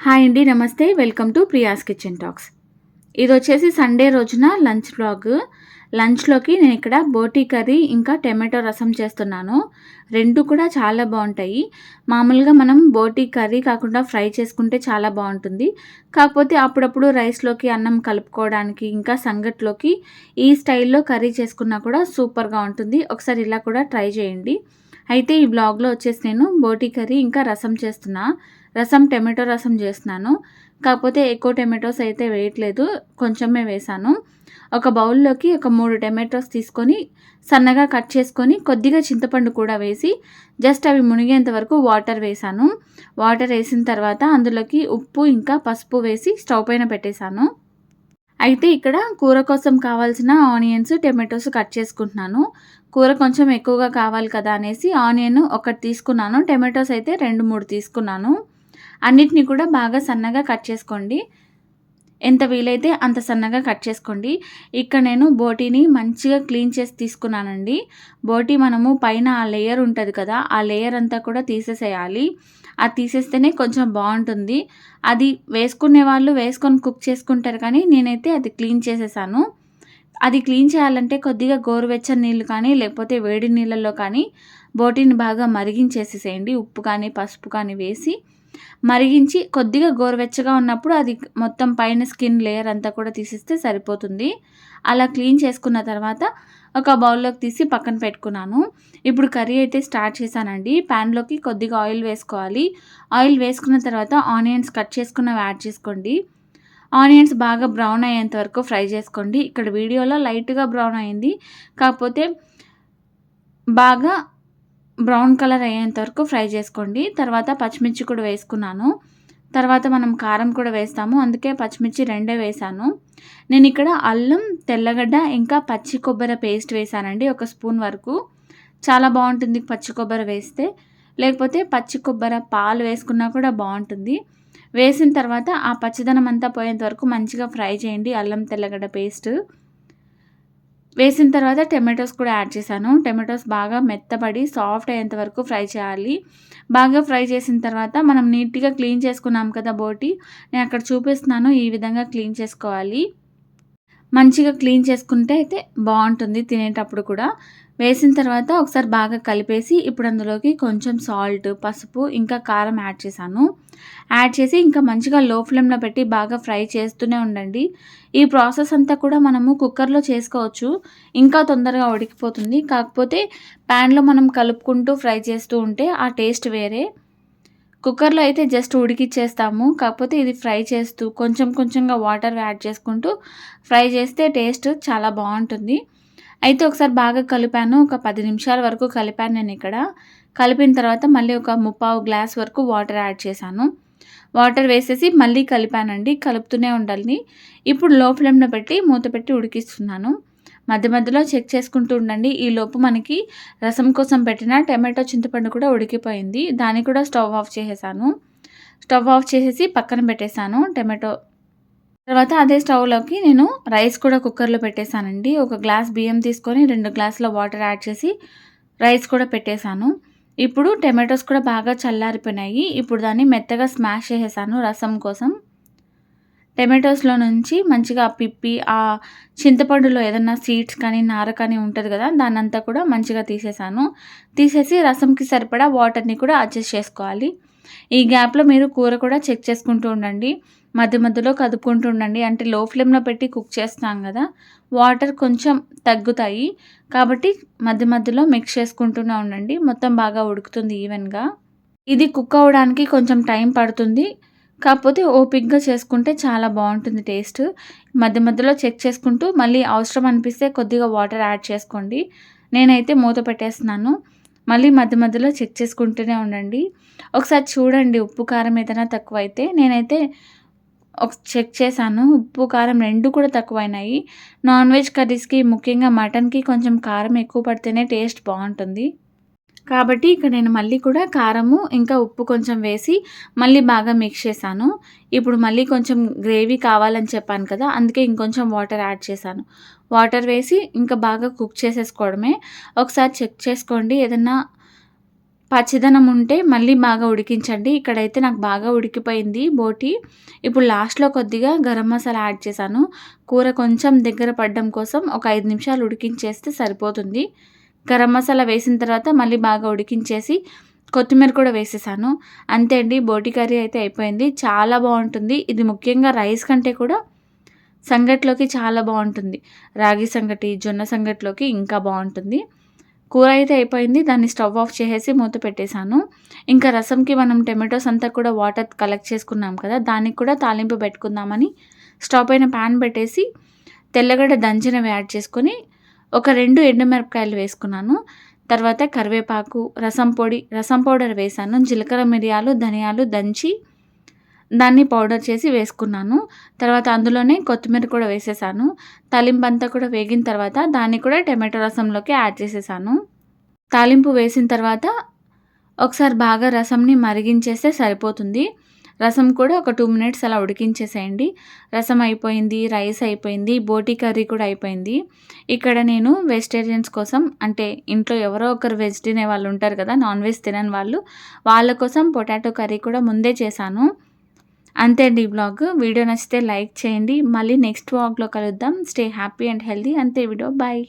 Hi అండి. నమస్తే. Welcome to Priya's kitchen talks. ఇదొచ్చేసి సండే రోజున లంచ్ వ్లాగ్. లంచ్‌లోకి నేనిక్కడ బోటీ కర్రీ ఇంకా టమాటో రసం చేస్తున్నాను. 2 కూడా చాలా బావుంటాయి. మామూలుగా మనం బోటీ కర్రీ కాకుండా ఫ్రై చేసుకుంటే చాలా బావుంటుంది. కాకపోతే అప్పుడప్పుడు రైస్‌లోకి అన్నం కలుపుకోవడానికి ఇంకా సంగట్లోకి ఈ స్టైల్‌లో కర్రీ చేసుకున్నా కూడా సూపర్‌గా ఉంటుంది. ఒకసారి ఇలా కూడా ట్రై చేయండి. అయితే ఈ వ్లాగ్‌లో వచ్చేసి నేను బోటీ కర్రీ ఇంకా రసం చేస్తున్నా. టమాటో రసం చేస్తున్నాను. కాకపోతే ఎక్కువ టమాటోస్ అయితే వేయట్లేదు. కొంచెమే వేశాను. ఒక బౌల్‌లోకి ఒక 3 టమాటోస్ తీసుకొని సన్నగా కట్ చేసుకొని కొద్దిగా చింతపండు కూడా వేసి జస్ట్ అవి మునిగేంత వరకు వాటర్ వేశాను. వాటర్ ఏసిన తర్వాత అందులోకి ఉప్పు ఇంకా పసుపు వేసి స్టవ్ పైన పెట్టేశాను. అయితే ఇక్కడ కూర కోసం కావాల్సిన ఆనియన్స్, టమాటోస్ కట్ చేసుకుంటున్నాను. కూర కొంచెం ఎక్కువగా కావాలి కదా అనేసి ఆనియన్ ఒకటి తీసుకున్నాను. టమాటోస్ అయితే 2, 3 తీసుకున్నాను. అన్నిటిని కూడా బాగా సన్నగా కట్ చేసుకోండి. ఎంత వీలైతే అంత సన్నగా కట్ చేసుకోండి. ఇక్కడ నేను బోటీని మంచిగా క్లీన్ చేసి తీసుకున్నానండి. బోటీ మనము పైన ఆ లేయర్ ఉంటది కదా! ఆ లేయర్ అంతా కూడా తీసేసేయాలి. అది తీసేస్తేనే కొంచెం బావుంటుంది. అది వేసుకునే వాళ్ళు వేసుకొని కుక్ చేసుకుంటారు కానీ నేనైతే అది క్లీన్ చేసేసాను. అది క్లీన్ చేయాలంటే కొద్దిగా గోరువెచ్చని నీళ్ళు కానీ, లేకపోతే వేడి నీళ్ళల్లో కానీ బోటీని బాగా మరిగించేసేసేయండి. ఉప్పు కానీ, పసుపు కానీ వేసి మరిగించి కొద్దిగా గోరువెచ్చగా ఉన్నప్పుడు అది మొత్తం పైన స్కిన్ లేయర్ అంతా కూడా తీసేస్తే సరిపోతుంది. అలా క్లీన్ చేసుకున్న తర్వాత ఒక బౌల్‌లోకి తీసి పక్కన పెట్టుకున్నాను. ఇప్పుడు కర్రీ అయితే స్టార్ట్ చేశానండి. ప్యాన్‌లోకి కొద్దిగా ఆయిల్ వేసుకోవాలి. ఆయిల్ వేసుకున్న తర్వాత ఆనియన్స్ కట్ చేసుకున్నవి యాడ్ చేసుకోండి. ఆనియన్స్ బాగా బ్రౌన్ అయ్యేంత వరకు ఫ్రై చేసుకోండి. ఇక్కడ వీడియోలో లైట్‌గా బ్రౌన్ అయింది. కాకపోతే బాగా బ్రౌన్ కలర్ అయ్యేంత వరకు ఫ్రై చేసుకోండి. తర్వాత పచ్చిమిర్చి కూడా వేసుకున్నాను. తర్వాత మనం కారం కూడా వేస్తాము. అందుకే పచ్చిమిర్చి 2 వేశాను. నేనిక్కడ అల్లం, తెల్లగడ్డ ఇంకా పచ్చి కొబ్బరి పేస్ట్ వేశానండి. ఒక స్పూన్ వరకు. చాలా బావుంటుంది పచ్చి కొబ్బరి వేస్తే. లేకపోతే పచ్చి కొబ్బరి పాలు వేసుకున్నా కూడా బావుంటుంది. వేసిన తర్వాత ఆ పచ్చిదనం అంతా పోయేంత వరకు మంచిగా ఫ్రై చేయండి అల్లం, తెల్లగడ్డ పేస్ట్. వేసిన తర్వాత టమాటోస్ కూడా యాడ్ చేశాను. టమాటోస్ బాగా మెత్తబడి సాఫ్ట్ అయ్యేంత వరకు ఫ్రై చేయాలి. బాగా ఫ్రై చేసిన తర్వాత మనం నీట్‌గా క్లీన్ చేసుకున్నాం కదా బోటీ, నేను అక్కడ చూపిస్తున్నాను ఈ విధంగా క్లీన్ చేసుకోవాలి. మంచిగా క్లీన్ చేసుకుంటే అయితే బావుంటుంది తినేటప్పుడు కూడా. వేసిన తర్వాత ఒకసారి బాగా కలిపేసి ఇప్పుడు అందులోకి కొంచెం సాల్ట్, పసుపు ఇంకా కారం యాడ్ చేశాను. యాడ్ చేసి ఇంకా మంచిగా లో ఫ్లేమ్‌లో పెట్టి బాగా ఫ్రై చేస్తూనే ఉండండి. ఈ ప్రాసెస్ అంతా కూడా మనము కుక్కర్‌లో చేసుకోవచ్చు. ఇంకా తొందరగా ఉడికిపోతుంది. కాకపోతే ప్యాన్‌లో మనం కలుపుకుంటూ ఫ్రై చేస్తూ ఉంటే ఆ టేస్ట్ వేరే. కుక్కర్‌లో అయితే జస్ట్ ఉడికిచ్చేస్తాము. కాకపోతే ఇది ఫ్రై చేస్తూ కొంచెం కొంచెంగా వాటర్ యాడ్ చేసుకుంటూ ఫ్రై చేస్తే టేస్ట్ చాలా బావుంటుంది. అయితే ఒకసారి బాగా కలిపాను. ఒక 10 నిమిషాల వరకు కలిపాను నేనిక్కడ. కలిపిన తర్వాత మళ్ళీ ఒక ముప్పావు గ్లాస్ వరకు వాటర్ యాడ్ చేశాను. వాటర్ వేసేసి మళ్ళీ కలిపానండి. కలుపుతూనే ఉండాలి. ఇప్పుడు లో ఫ్లేమ్‌లో పెట్టి మూత పెట్టి ఉడికిస్తున్నాను. మధ్య మధ్యలో చెక్ చేసుకుంటూ ఉండండి. ఈలోపు మనకి రసం కోసం పెట్టిన టమాటో చింతపండు కూడా ఉడికిపోయింది. దాన్ని కూడా స్టవ్ ఆఫ్ చేసేసాను. స్టవ్ ఆఫ్ చేసేసి పక్కన పెట్టేసాను టమాటో. తర్వాత అదే స్టవ్‌లోకి నేను రైస్ కూడా కుక్కర్‌లో పెట్టేసానండి. ఒక గ్లాస్ బియ్యం తీసుకొని 2 గ్లాసుల వాటర్ యాడ్ చేసి రైస్ కూడా పెట్టేసాను. ఇప్పుడు టమాటోస్ కూడా బాగా చల్లారిపోయినాయి. ఇప్పుడు దాన్ని మెత్తగా స్మాష్ చేసేసాను రసం కోసం. టమాటోస్‌లో నుంచి మంచిగా పిప్పి చింతపండులో ఏదన్నా సీడ్స్ కానీ, నార కానీ ఉంటది గదా! దాన్నంతా కూడా మంచిగా తీసేసాను. తీసేసి రసంకి సరిపడా వాటర్‌ని కూడా అడ్జస్ట్ చేసుకోవాలి. ఈ గ్యాప్‌లో మీరు కూర కూడా చెక్ చేసుకుంటూ ఉండండి. మధ్య మధ్యలో కదుపుకుంటూ ఉండండి. అంటే లో ఫ్లేమ్‌లో పెట్టి కుక్ చేస్తాం గదా! వాటర్ కొంచెం తగ్గుతాయి. కాబట్టి మధ్య మధ్యలో మిక్స్ చేసుకుంటూనే ఉండండి. మొత్తం బాగా ఉడుకుతుంది ఈవెన్‌గా. ఇది కుక్ అవ్వడానికి కొంచెం టైం పడుతుంది. కాకపోతే ఓపికగా చేసుకుంటే చాలా బావుంటుంది టేస్ట్. మధ్య మధ్యలో చెక్ చేసుకుంటూ మళ్ళీ అవసరం అనిపిస్తే కొద్దిగా వాటర్ యాడ్ చేసుకోండి. నేనైతే మూత పెట్టేస్తున్నాను. మళ్ళీ మధ్య మధ్యలో చెక్ చేసుకుంటూనే ఉండండి. ఒకసారి చూడండి ఉప్పు, కారం ఏదైనా తక్కువైతే. నేనైతే చెక్ చేశాను. ఉప్పు, కారం 2 కూడా తక్కువైనాయి. నాన్ వెజ్ కర్రీస్‌కి ముఖ్యంగా మటన్‌కి కొంచెం కారం ఎక్కువ పడితేనే టేస్ట్ బావుంటుంది. కాబట్టి ఇక్కడ నేను మళ్ళీ కూడా కారము, ఇంకా ఉప్పు కొంచెం వేసి మళ్ళీ బాగా మిక్స్ చేశాను. ఇప్పుడు మళ్ళీ కొంచెం గ్రేవీ కావాలని చెప్పాను కదా! అందుకే ఇంకొంచెం వాటర్ యాడ్ చేశాను. వాటర్ వేసి ఇంకా బాగా కుక్ చేసేసుకోవడమే. ఒకసారి చెక్ చేసుకోండి. ఏదన్నా పచ్చిదనం ఉంటే మళ్ళీ బాగా ఉడికించండి. ఇక్కడైతే నాకు బాగా ఉడికిపోయింది బోటి. ఇప్పుడు లాస్ట్‌లో కొద్దిగా గరం మసాలా యాడ్ చేశాను. కూర కొంచెం దగ్గర పడడం కోసం ఒక 5 నిమిషాలు ఉడికించేస్తే సరిపోతుంది. గరం మసాలా వేసిన తర్వాత మళ్ళీ బాగా ఉడికించేసి కొత్తిమీర కూడా వేసేసాను. అంతే అండి, బోటి కర్రీ అయితే అయిపోయింది. చాలా బావుంటుంది. ఇది ముఖ్యంగా రైస్ కంటే కూడా సంగట్లోకి చాలా బావుంటుంది. రాగి సంగటి, జొన్న సంగట్లోకి ఇంకా బావుంటుంది. కూర అయితే అయిపోయింది. దాన్ని స్టవ్ ఆఫ్ చేసేసి మూత పెట్టేశాను. ఇంకా రసంకి మనం టొమాటోస్ అంతా కూడా వాటర్ కలెక్ట్ చేసుకున్నాం కదా! దానికి కూడా తాలింపు పెట్టుకుందామని స్టవ్ పైన పాన్ పెట్టేసి తెల్లగడ్డ దంచినవి యాడ్ చేసుకొని ఒక 2 ఎండుమిరపకాయలు వేసుకున్నాను. తర్వాత కరివేపాకు, రసం పౌడర్ వేశాను. జీలకర్ర, మిరియాలు, ధనియాలు దంచి దాన్ని పౌడర్ చేసి వేసుకున్నాను. తర్వాత అందులోనే కొత్తిమీర కూడా వేసేసాను. తాలింపంతా కూడా వేగిన తర్వాత దాన్ని కూడా టొమాటో రసంలోకి యాడ్ చేసేసాను. తాలింపు వేసిన తర్వాత ఒకసారి బాగా రసంని మరిగించేస్తే సరిపోతుంది. రసం కూడా ఒక 2 మినిట్స్ అలా ఉడికించేసేయండి. రసం అయిపోయింది, రైస్ అయిపోయింది, బోటి కర్రీ కూడా అయిపోయింది. ఇక్కడ నేను వెజిటేరియన్స్ కోసం, అంటే ఇంట్లో ఎవరో ఒకరు వెజ్ తినే వాళ్ళు ఉంటారు కదా, నాన్ వెజ్ తినని వాళ్ళు, వాళ్ళ కోసం పొటాటో కర్రీ కూడా ముందే చేశాను. అంతే అండి ఈ వ్లాగ్. వీడియో నచ్చితే లైక్ చేయండి. మళ్ళీ నెక్స్ట్ వ్లాగ్‌లో కలుద్దాం. Stay happy and healthy. అంతే వీడియో. బాయ్.